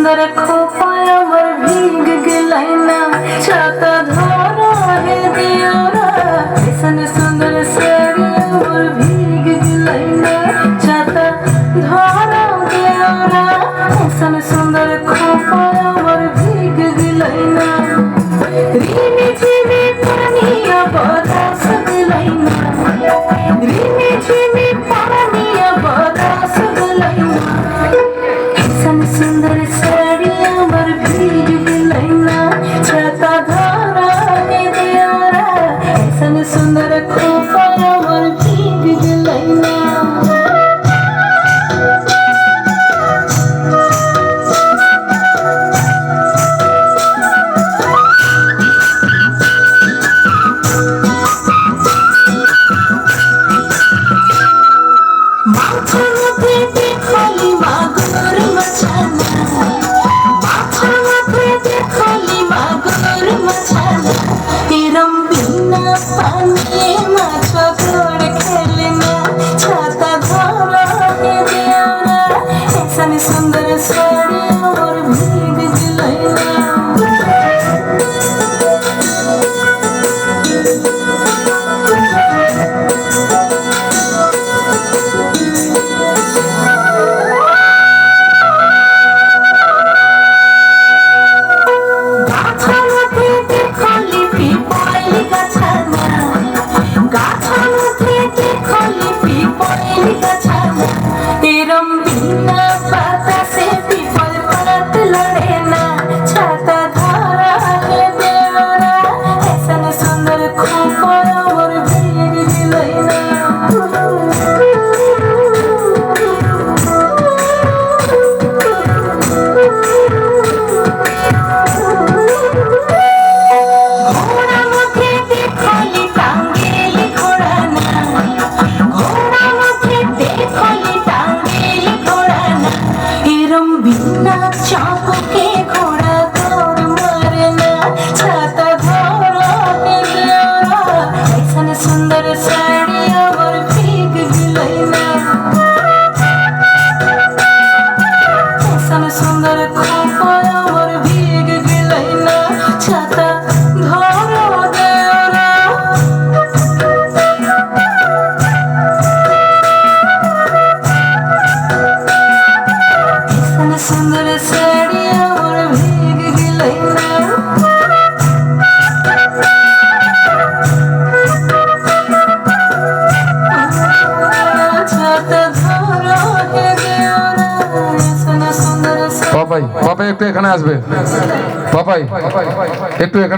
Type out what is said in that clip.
सुंदर खोपाय আমার भीग गेलै ना छाता धरा है दियोरा ऐसन सुंदर साड़ी আমার भीग गेलै ना छाता धरा दियोरा ऐसन सुंदर खोपाय আমার भीग गेलै ना रीमी झिमी पानिया बरस गेलै ना रीमी झिमी पानिया बरस गेलै ना ऐसन सुंदर साड़ी আমার भीग गेलै ना छाता धरा है दियोरा ऐसन सुंदर खोपाय আমার भीग गेलै ना सुंदर साड़ी और भीग गेलै ना পাপাই একটু এখানে আসবে পাপাই একটু এখানে